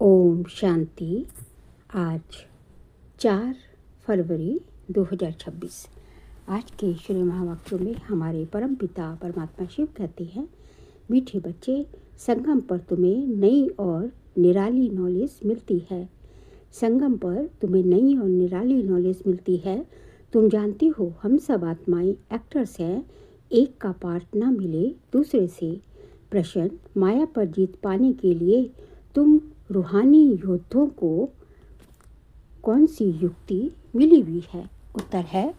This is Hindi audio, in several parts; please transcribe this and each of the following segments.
ओम शांति। आज 4 फरवरी 2026। आज के श्री महावाक्यों में हमारे परम पिता परमात्मा शिव कहते हैं, मीठे बच्चे, संगम पर तुम्हें नई और निराली नॉलेज मिलती है। संगम पर तुम्हें नई और निराली नॉलेज मिलती है। तुम जानती हो हम सब आत्माएं एक्टर्स हैं। एक का पार्ट ना मिले दूसरे से। प्रश्न, माया पर जीत पाने के लिए तुम रूहानी योद्धों को कौन सी युक्ति मिली हुई है? उत्तर है,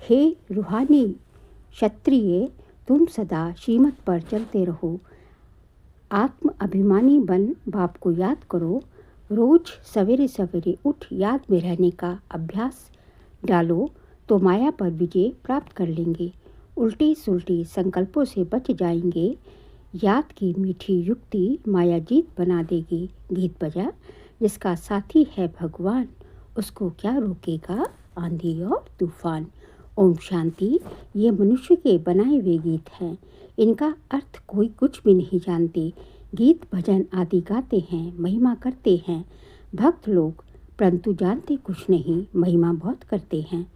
हे रूहानी क्षत्रिय, तुम सदा श्रीमत पर चलते रहो। आत्म अभिमानी बन बाप को याद करो। रोज सवेरे सवेरे उठ याद में रहने का अभ्यास डालो तो माया पर विजय प्राप्त कर लेंगे। उल्टे सुल्टे संकल्पों से बच जाएंगे। याद की मीठी युक्ति माया जीत बना देगी। गीत बजा, जिसका साथी है भगवान, उसको क्या रोकेगा आंधी और तूफान। ओम शांति। ये मनुष्य के बनाए हुए गीत हैं। इनका अर्थ कोई कुछ भी नहीं जानते। गीत भजन आदि गाते हैं, महिमा करते हैं भक्त लोग, परंतु जानते कुछ नहीं, महिमा बहुत करते हैं।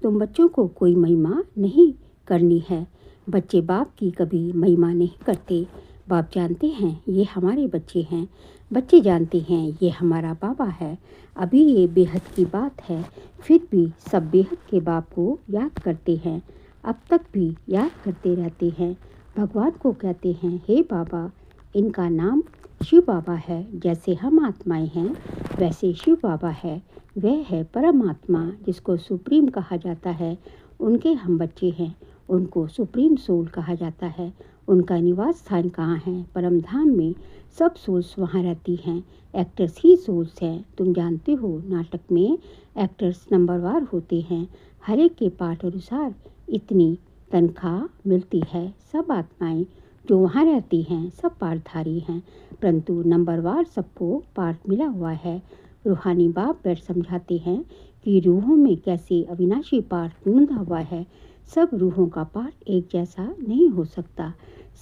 तुम बच्चों को कोई महिमा नहीं करनी है। बच्चे बाप की कभी महिमा नहीं करते। बाप जानते हैं ये हमारे बच्चे हैं। बच्चे जानते हैं ये हमारा बाबा है। अभी ये बेहद की बात है, फिर भी सब बेहद के बाप को याद करते हैं। अब तक भी याद करते रहते हैं। भगवान को कहते हैं, हे बाबा। इनका नाम शिव बाबा है। जैसे हम आत्माएं हैं वैसे शिव बाबा है। वह है परमात्मा, जिसको सुप्रीम कहा जाता है। उनके हम बच्चे हैं। उनको सुप्रीम सोल कहा जाता है। उनका निवास स्थान कहाँ है? परम धाम में। सब सोल्स वहाँ रहती हैं। एक्टर्स ही सोल्स हैं। तुम जानते हो नाटक में एक्टर्स नंबरवार होते हैं। हर एक के पाठ अनुसार इतनी तनख्वाह मिलती है। सब आत्माएं जो वहाँ रहती हैं सब पाठधारी हैं, परंतु नंबरवार सबको पाठ मिला हुआ है। रूहानी बाप बैठ समझाते हैं कि रूहों में कैसे अविनाशी पाठ बंधा हुआ है। सब रूहों का पाठ एक जैसा नहीं हो सकता।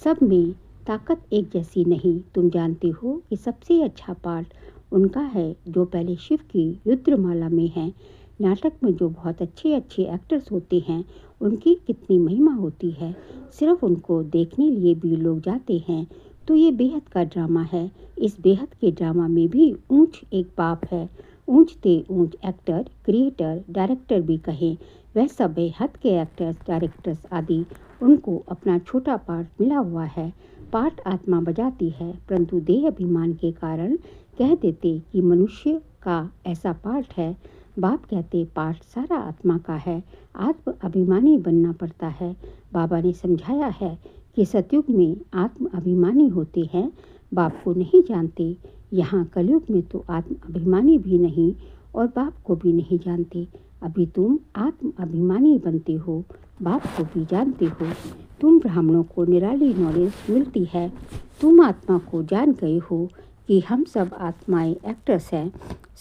सब में ताकत एक जैसी नहीं। तुम जानते हो कि सबसे अच्छा पाठ उनका है जो पहले शिव की रुद्रमाला में है। नाटक में जो बहुत अच्छे अच्छे एक्टर्स होते हैं उनकी कितनी महिमा होती है। सिर्फ उनको देखने लिए भी लोग जाते हैं। तो ये बेहद का ड्रामा है। इस बेहद के ड्रामा में भी ऊंच एक बाप है। ऊंच ते ऊंच एक्टर, क्रिएटर, डायरेक्टर भी कहें, वह सब बेहद के एक्टर्स, डायरेक्टर्स आदि, उनको अपना छोटा पार्ट मिला हुआ है। पार्ट आत्मा बजाती है, परंतु देह अभिमान के कारण कह देते कि मनुष्य का ऐसा पार्ट है। बाप कहते पार्ट सारा आत्मा का है। आत्म अभिमानी बनना पड़ता है। बाबा ने समझाया है कि सतयुग में आत्म अभिमानी होते हैं। बाप को नहीं जानते। यहाँ कलयुग में तो आत्म अभिमानी भी नहीं और बाप को भी नहीं जानते। अभी तुम आत्म अभिमानी बनते हो, बाप को भी जानते हो। तुम ब्राह्मणों को निराली नॉलेज मिलती है। तुम आत्मा को जान गए हो कि हम सब आत्माएं एक्टर्स हैं।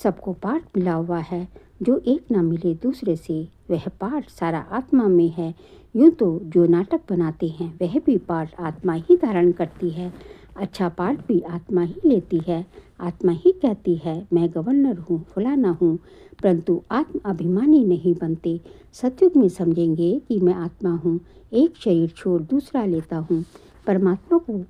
सबको पार्ट मिला हुआ है। जो एक ना मिले दूसरे से, वह पार्ट सारा आत्मा में है। यूँ तो जो नाटक बनाते हैं वह भी पार्ट आत्मा ही धारण करती है। अच्छा पार्ट भी आत्मा ही लेती है। आत्मा ही कहती है मैं गवर्नर हूँ, फलाना हूँ, परंतु आत्म अभिमानी नहीं बनते। सतयुग में समझेंगे कि मैं आत्मा हूँ, एक शरीर छोड़ दूसरा लेता हूँ। परमात्मा को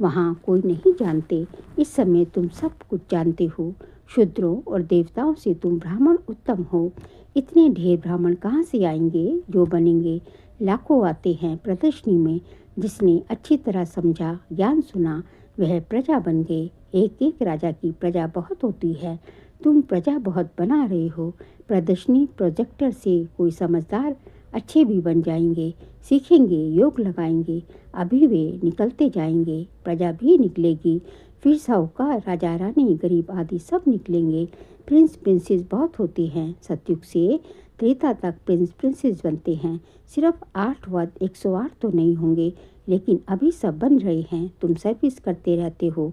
वहाँ कोई नहीं जानते। इस समय तुम सब कुछ जानते हो। शूद्रों और देवताओं से तुम ब्राह्मण उत्तम हो। इतने ढेर ब्राह्मण कहाँ से आएंगे जो बनेंगे? लाखों आते हैं प्रदर्शनी में। जिसने अच्छी तरह समझा, ज्ञान सुना, वह प्रजा बन गए। एक एक राजा की प्रजा बहुत होती है। तुम प्रजा बहुत बना रहे हो। प्रदर्शनी प्रोजेक्टर से कोई समझदार अच्छे भी बन जाएंगे, सीखेंगे, योग लगाएंगे। अभी वे निकलते जाएंगे, प्रजा भी निकलेगी। फिर साहूकार, राजा रानी, गरीब आदि सब निकलेंगे। प्रिंस प्रिंसेस बहुत होते हैं। सतयुग से त्रेता तक प्रिंस प्रिंसेस बनते हैं। सिर्फ 8 वध 108 तो नहीं होंगे, लेकिन अभी सब बन रहे हैं। तुम सर्विस करते रहते हो।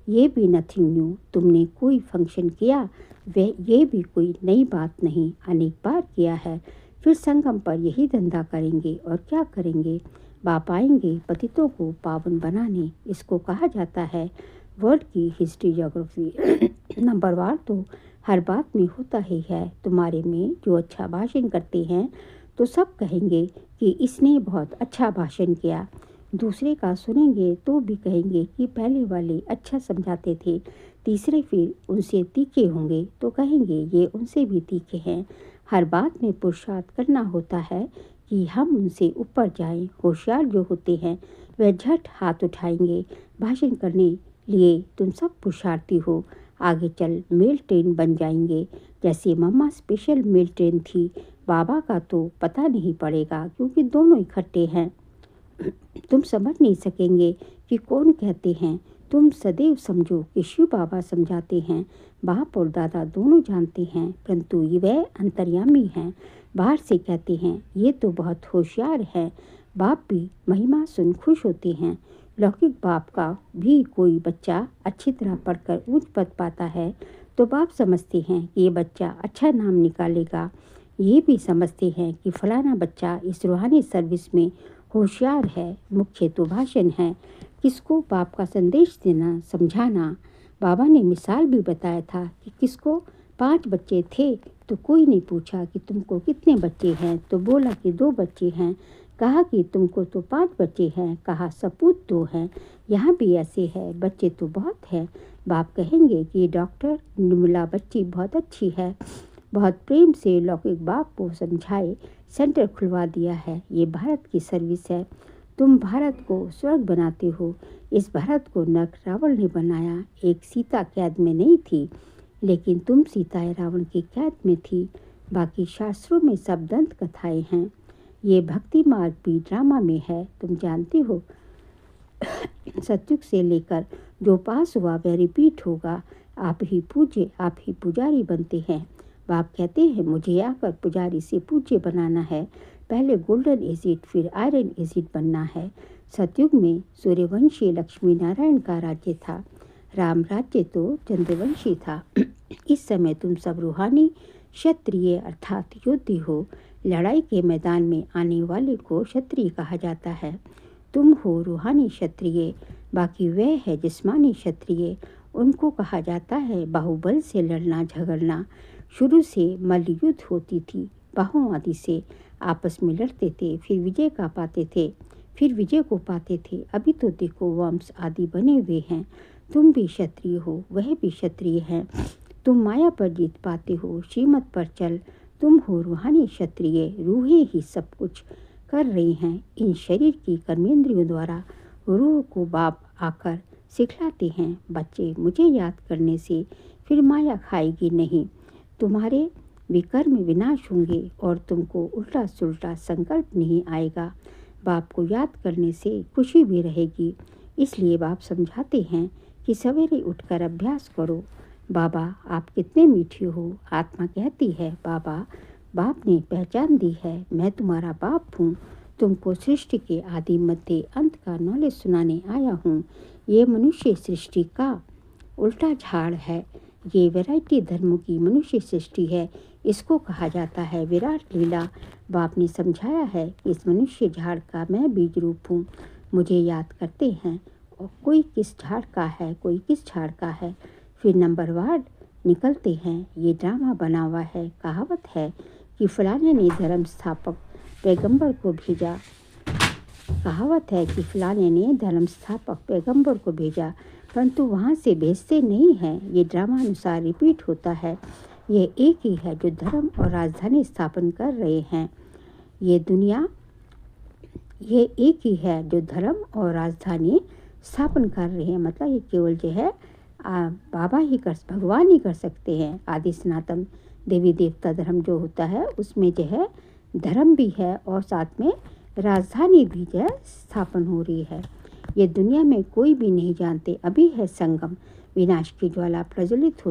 ये भी नथिंग न्यू। तुमने कोई फंक्शन किया, वह ये भी कोई नई बात नहीं, अनेक बार किया है। फिर संगम पर यही धंधा करेंगे और क्या करेंगे? बाप आएंगे पतितों को पावन बनाने। इसको कहा जाता है वर्ल्ड की हिस्ट्री ज्योग्राफी। नंबरवार तो हर बात में होता ही है। तुम्हारे में जो अच्छा भाषण करते हैं तो सब कहेंगे कि इसने बहुत अच्छा भाषण किया। दूसरे का सुनेंगे तो भी कहेंगे कि पहले वाले अच्छा समझाते थे। तीसरे फिर उनसे तीखे होंगे तो कहेंगे ये उनसे भी तीखे हैं। हर बात में पुरुषार्थ करना होता है कि हम उनसे ऊपर जाएं। होशियार जो होते हैं वह झट हाथ उठाएंगे। भाषण करने लिए तुम सब पुरुषार्थी हो। आगे चल मेल ट्रेन बन जाएंगे। जैसे मम्मा स्पेशल मेल ट्रेन थी, बाबा का तो पता नहीं पड़ेगा क्योंकि दोनों इकट्ठे हैं। तुम समझ नहीं सकेंगे कि कौन कहते हैं। तुम सदैव समझो कि शिव बाबा समझाते हैं। बाप और दादा दोनों जानते हैं, परंतु ये वह अंतर्यामी हैं। बाहर से कहते हैं ये तो बहुत होशियार है। बाप भी महिमा सुन खुश होते हैं। लौकिक बाप का भी कोई बच्चा अच्छी तरह पढ़कर ऊंच पद पाता है तो बाप समझते हैं कि ये बच्चा अच्छा नाम निकालेगा। ये भी समझते हैं कि फलाना बच्चा इस रूहानी सर्विस में होशियार है। मुख्य तो भाषण है, किसको बाप का संदेश देना, समझाना। बाबा ने मिसाल भी बताया था कि किसको 5 बच्चे थे तो कोई ने पूछा कि तुमको कितने बच्चे हैं तो बोला कि 2 बच्चे हैं। कहा कि तुमको तो 5 बच्चे हैं, कहा सपूत 2 हैं। यहाँ भी ऐसे है, बच्चे तो बहुत हैं। बाप कहेंगे कि डॉक्टर निर्मला बच्ची बहुत अच्छी है। बहुत प्रेम से लौकिक बाप को समझाए सेंटर खुलवा दिया है। ये भारत की सर्विस है। तुम भारत को स्वर्ग बनाते हो। इस भारत को नरक रावण ने बनाया। एक सीता कैद में नहीं थी, लेकिन तुम सीता रावण की कैद में थी। बाकी शास्त्रों में सब दंत कथाएं हैं। ये भक्ति मार्ग भी ड्रामा में है। तुम जानते हो सतयुग से लेकर जो पास हुआ वह रिपीट होगा। आप ही पूज्य, आप ही पुजारी बनते हैं। बाप कहते हैं मुझे आकर पुजारी से पूज्य बनाना है। पहले गोल्डन एजिड फिर आयरन एजिड बनना है। सतयुग में सूर्यवंशी लक्ष्मी नारायण का राज्य था। राम राज्य तो चंद्रवंशी था। इस समय तुम सब रूहानी क्षत्रिय अर्थात योद्धे हो। लड़ाई के मैदान में आने वाले को क्षत्रिय कहा जाता है। तुम हो रूहानी क्षत्रिय। बाकी वह है जिस्मानी क्षत्रिय, उनको कहा जाता है बाहुबल से लड़ना झगड़ना। शुरू से मल्ल युद्ध होती थी। बाहों आदि से आपस में लड़ते थे, फिर विजय का पाते थे, फिर विजय को पाते थे। अभी तो देखो वंश आदि बने हुए हैं। तुम भी क्षत्रिय हो, वह भी क्षत्रिय है। तुम माया पर जीत पाते हो, श्रीमत पर चल। तुम हो रूहानी क्षत्रिय। रूहें ही सब कुछ कर रही हैं। इन शरीर की कर्मेंद्रियों द्वारा रूह को बाप आकर सिखलाते हैं। बच्चे मुझे याद करने से फिर माया खाएगी नहीं। तुम्हारे विकर्म विनाश होंगे और तुमको उल्टा सुल्टा संकल्प नहीं आएगा। बाप को याद करने से खुशी भी रहेगी। इसलिए बाप समझाते हैं कि सवेरे उठकर अभ्यास करो। बाबा आप कितने मीठे हो। आत्मा कहती है बाबा, बाप ने पहचान दी है, मैं तुम्हारा बाप हूँ। तुमको सृष्टि के आदि मध्य अंत का नॉलेज सुनाने आया हूँ। ये मनुष्य सृष्टि का उल्टा झाड़ है। ये वैरायटी धर्मों की मनुष्य सृष्टि है। इसको कहा जाता है विराट लीला। बाप ने समझाया है कि इस मनुष्य झाड़ का मैं बीज रूप हूँ। मुझे याद करते हैं और कोई किस झाड़ का है, कोई किस झाड़ का है, फिर नंबरवार निकलते हैं। ये ड्रामा बना हुआ है। कहावत है कि फलाने ने धर्म स्थापक पैगंबर को भेजा। कहावत है कि फलाने ने धर्म स्थापक पैगंबर को भेजा, परंतु वहाँ से भेजते नहीं हैं। ये ड्रामा अनुसार रिपीट होता है। ये एक ही है जो धर्म और राजधानी स्थापन कर रहे हैं। ये एक ही है जो धर्म और राजधानी स्थापन कर रहे हैं। मतलब ये केवल जो है बाबा ही भगवान ही कर सकते हैं। आदि सनातन देवी देवता धर्म जो होता है उसमें जो है धर्म भी है और साथ में राजधानी भी जो है स्थापन हो रही है। ये दुनिया में कोई भी नहीं जानते। अभी है संगम, विनाश की ज्वाला प्रज्वलित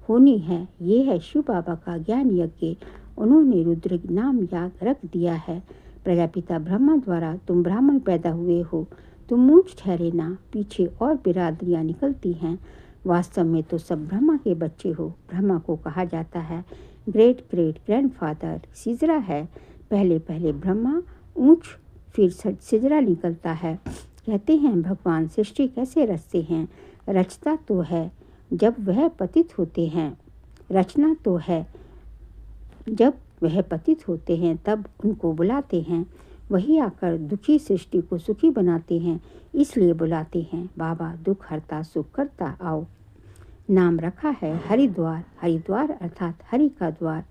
होनी है। ये है शिव बाबा का ज्ञान यज्ञ। उन्होंने रुद्र नाम याद रख दिया है। प्रजापिता ब्रह्मा द्वारा तुम ब्राह्मण पैदा हुए हो। तुम मूंछ ठहरे ना, पीछे और बिरादरियाँ निकलती हैं। वास्तव में तो सब ब्रह्मा के बच्चे हो। ब्रह्मा को कहा जाता है ग्रेट ग्रेट ग्रैंडफादर। सिजरा है। पहले पहले ब्रह्मा ऊंच फिर सिजरा निकलता है। कहते हैं भगवान सृष्टि कैसे रचते हैं। रचता तो है जब वह पतित होते हैं, रचना तो है जब वह पतित होते हैं तब उनको बुलाते हैं। वही आकर दुखी सृष्टि को सुखी बनाते हैं, इसलिए बुलाते हैं बाबा दुख हरता सुख करता आओ। नाम रखा है हरिद्वार, हरिद्वार अर्थात हरि का द्वार।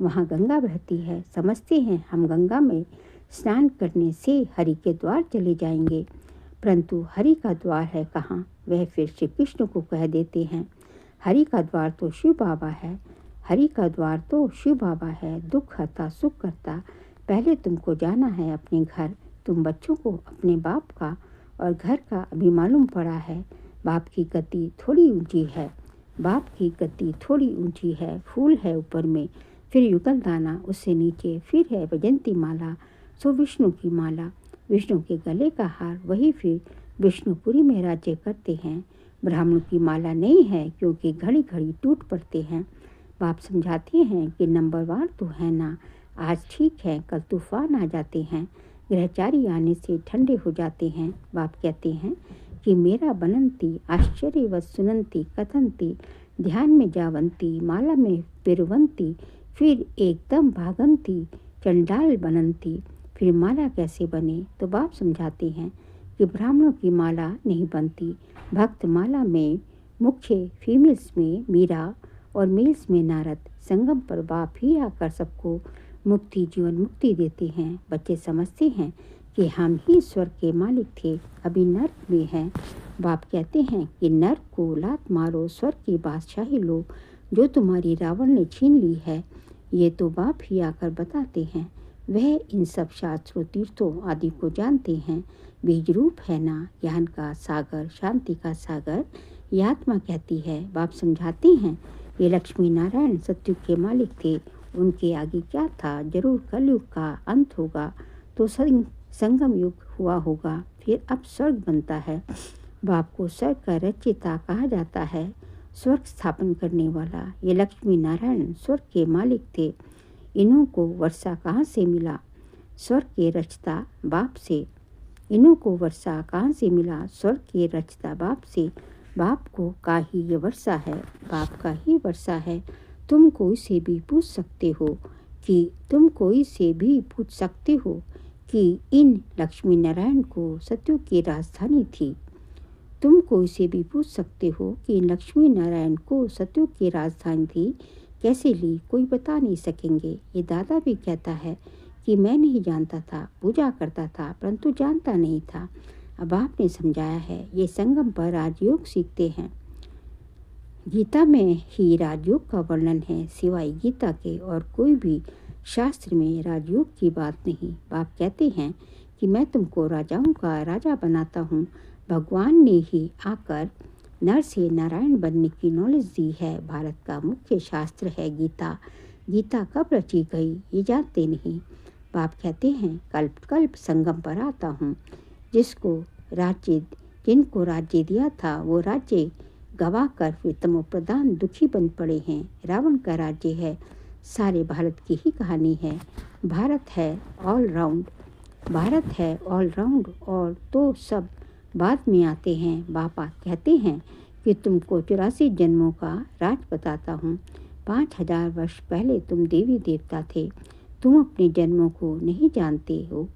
वहाँ गंगा बहती है, समझते हैं हम गंगा में स्नान करने से हरि के द्वार चले जाएंगे, परंतु हरि का द्वार है कहाँ? वह फिर श्री कृष्ण को कह देते हैं। हरि का द्वार तो शिव बाबा है, हरि का द्वार तो शिव बाबा है, दुख हरता सुख करता। पहले तुमको जाना है अपने घर। तुम बच्चों को अपने बाप का और घर का अभी मालूम पड़ा है। बाप की गति थोड़ी ऊंची है, बाप की गति थोड़ी ऊंची है। फूल है ऊपर में, फिर युगल दाना, उससे नीचे फिर है वैजंती माला, सो विष्णु की माला। विष्णु के गले का हार, वही फिर विष्णुपुरी में राज्य करते हैं। ब्राह्मणों की माला नहीं है, क्योंकि घड़ी घड़ी टूट पड़ते हैं। बाप समझाते हैं कि नंबरवार तो है ना, आज ठीक है कल तूफान आ जाते हैं, ग्रहचारी आने से ठंडे हो जाते हैं। बाप कहते हैं कि मेरा बनंती आश्चर्यवत सुनंती कथंती, ध्यान में जावंती माला में पिरवंती, फिर एकदम भागंती चंडाल बनंती। फिर माला कैसे बने? तो बाप समझाते हैं कि ब्राह्मणों की माला नहीं बनती। भक्त माला में मुख्य फीमेल्स में मीरा और मेल्स में नारद। संगम पर बाप ही आकर सबको मुक्ति जीवन मुक्ति देते हैं। बच्चे समझते हैं कि हम ही स्वर्ग के मालिक थे, अभी नर्क में हैं। बाप कहते हैं कि नर्क को लात मारो, स्वर्ग की बादशाही लो, जो तुम्हारी रावण ने छीन ली है। ये तो बाप ही आकर बताते हैं। वह इन सब शास्त्रों तीर्थों आदि को जानते हैं। बीज रूप है ना ज्ञान का सागर, शांति का सागर, ये आत्मा कहती है। बाप समझाते हैं ये लक्ष्मी नारायण सत्युग के मालिक थे, उनके आगे क्या था? जरूर कलयुग का अंत होगा तो संगम युग हुआ होगा, फिर अब स्वर्ग बनता है। बाप को स्वर्ग का रचयिता कहा जाता है, स्वर्ग स्थापन करने वाला। ये लक्ष्मी नारायण स्वर्ग के मालिक थे। इन्हों को वर्षा कहाँ से मिला? स्वर्ग के रचता बाप से। इन्हों को वर्षा कहाँ से मिला? स्वर्ग के रचता बाप से। बाप को का ही ये वर्षा है, बाप का ही वर्षा है। तुम कोई से भी पूछ सकते हो कि इन लक्ष्मी नारायण को सत्युग की राजधानी थी। तुम कोई से भी पूछ सकते हो कि इन लक्ष्मी नारायण को सत्युग की राजधानी थी, कैसे ली? कोई बता नहीं सकेंगे। ये दादा भी कहता है कि मैं नहीं जानता था, पूजा करता था परंतु जानता नहीं था। अब आपने समझाया है। ये संगम पर राजयोग सीखते हैं। गीता में ही राजयोग का वर्णन है, सिवाय गीता के और कोई भी शास्त्र में राजयोग की बात नहीं। बाप कहते हैं कि मैं तुमको राजाओं का राजा बनाता हूँ। भगवान ने ही आकर नर से नारायण बनने की नॉलेज दी है। भारत का मुख्य शास्त्र है गीता। गीता कब रची गई ये जानते नहीं। बाप कहते हैं कल्प कल्प संगम पर आता हूँ। जिनको राज्य दिया था वो राज्य गवा कर फिर तमो प्रधान दुखी बन पड़े हैं। रावण का राज्य है। सारे भारत की ही कहानी है। भारत है ऑल राउंड और तो सब बाद में आते हैं। बापा कहते हैं कि तुमको 84 जन्मों का राज बताता हूँ। 5000 वर्ष पहले तुम देवी देवता थे। तुम अपने जन्मों को नहीं जानते हो।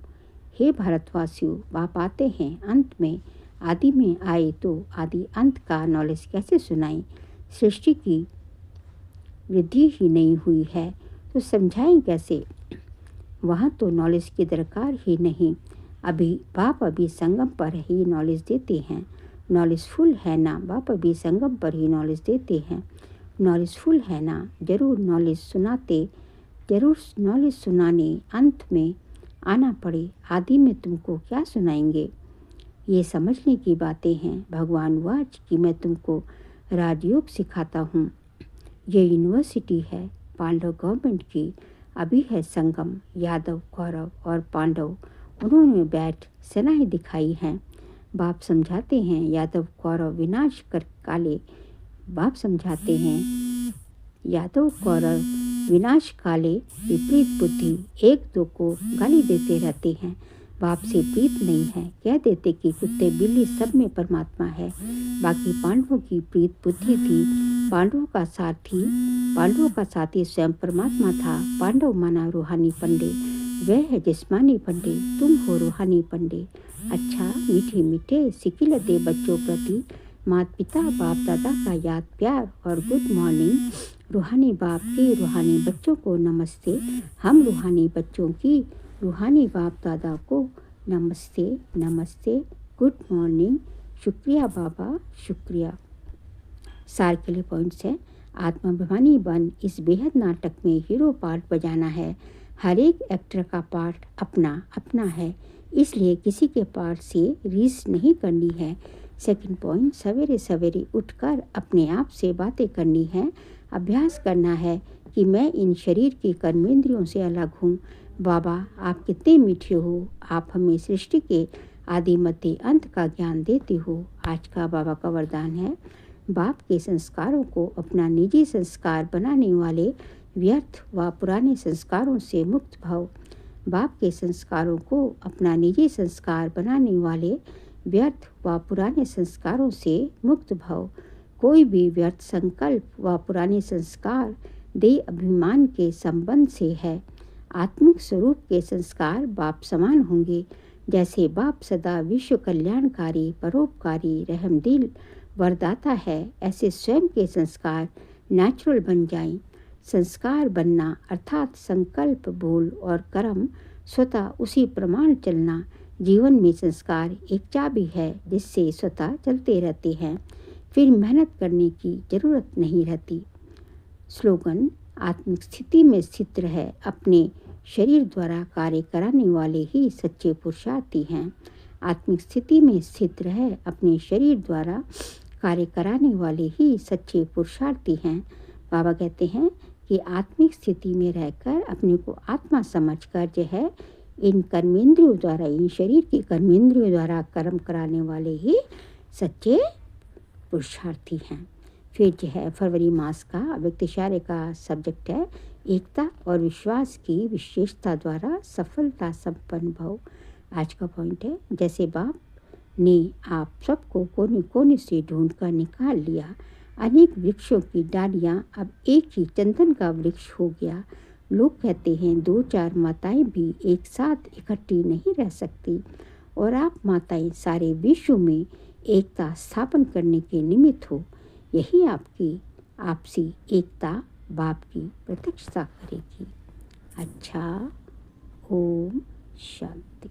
हे भारतवासियों, बाप आते हैं अंत में। आदि में आए तो आदि अंत का नॉलेज कैसे सुनाएं? सृष्टि की वृद्धि ही नहीं हुई है तो समझाएं कैसे? वहाँ तो नॉलेज की दरकार ही नहीं। बाप अभी संगम पर ही नॉलेज देते हैं। नॉलेज फुल है ना? बाप अभी संगम पर ही नॉलेज देते हैं। नॉलेज फुल है ना? जरूर नॉलेज सुनाने अंत में आना पड़े। आदि में तुमको क्या सुनाएंगे? ये समझने की बातें हैं। भगवान वाच कि मैं तुमको राजयोग सिखाता हूँ। ये यूनिवर्सिटी है पांडव गवर्नमेंट की। अभी है संगम। यादव कौरव और पांडव उन्होंने बैठ सेनाएं दिखाई हैं। बाप समझाते हैं यादव कौरव विनाश कर काले। बाप समझाते हैं यादव कौरव विनाश काले विपरीत बुद्धि एक दो को गाली देते रहते हैं। बाप से प्रीत नहीं है। कह देते कि कुत्ते बिल्ली सब में परमात्मा है। बाकी पांडवों की प्रीत बुद्धि थी। पांडवों का साथी स्वयं परमात्मा था। पांडव माना रूहानी पंडे, वह है जिस्मानी पंडे, तुम हो रूहानी पंडे। अच्छा मीठे मीठे सिकिलते बच्चों प्रति माता पिता बाप दादा का याद प्यार और गुड मॉर्निंग। रूहानी बाप के रूहानी बच्चों को नमस्ते। हम रूहानी बच्चों की रूहानी बाप दादा को नमस्ते नमस्ते, गुड मॉर्निंग, शुक्रिया बाबा शुक्रिया। सार के लिए पॉइंट्स हैं। आत्माभिमानी बन इस बेहद नाटक में हीरो पार्ट बजाना है। हर एक एक्टर का पार्ट अपना अपना है, इसलिए किसी के पार्ट से रीस नहीं करनी है। सेकंड पॉइंट, सवेरे सवेरे उठकर अपने आप से बातें करनी है। अभ्यास करना है कि मैं इन शरीर की कर्मेंद्रियों से अलग हूँ। बाबा आप कितने मीठे हो, आप हमें सृष्टि के आदि मध्य अंत का ज्ञान देते हो। आज का बाबा का वरदान है, बाप के संस्कारों को अपना निजी संस्कार बनाने वाले व्यर्थ व पुराने संस्कारों से मुक्त भव। बाप के संस्कारों को अपना निजी संस्कार बनाने वाले व्यर्थ व पुराने संस्कारों से मुक्त भव। कोई भी व्यर्थ संकल्प व पुराने संस्कार देह अभिमान के संबंध से है। आत्मिक स्वरूप के संस्कार बाप समान होंगे। जैसे बाप सदा विश्व कल्याणकारी, परोपकारी, रहमदिल, वरदाता है, ऐसे स्वयं के संस्कार नेचुरल बन जाएं। संस्कार बनना अर्थात संकल्प, बोल और कर्म स्वतः उसी प्रमाण चलना। जीवन में संस्कार एक चाबी है जिससे स्वतः चलते रहते हैं, फिर मेहनत करने की जरूरत नहीं रहती। स्लोगन, आत्मिक स्थिति में स्थित रहे अपने शरीर द्वारा कार्य कराने वाले ही सच्चे पुरुषार्थी हैं। आत्मिक स्थिति में स्थित रहे अपने शरीर द्वारा कार्य कराने वाले ही सच्चे पुरुषार्थी हैं। बाबा कहते हैं कि आत्मिक स्थिति में रहकर अपने को आत्मा समझकर जो है इन कर्मेंद्रियों द्वारा, इन शरीर की कर्मेंद्रियों द्वारा कर्म कराने वाले ही सच्चे पुरुषार्थी हैं। फिर जो है फरवरी मास का अव्यक्त इशारे का सब्जेक्ट है, एकता और विश्वास की विशेषता द्वारा सफलता संपन्न भव। आज का पॉइंट है, जैसे बाप ने आप सबको कोने कोने से ढूंढ कर निकाल लिया, अनेक वृक्षों की डालियां अब एक ही चंदन का वृक्ष हो गया। लोग कहते हैं 2-4 माताएं भी एक साथ इकट्ठी नहीं रह सकती, और आप माताएं सारे विश्व में एकता स्थापन करने के निमित्त हो। यही आपकी आपसी एकता बाप की प्रत्यक्षता करेगी। अच्छा, ओम शांति।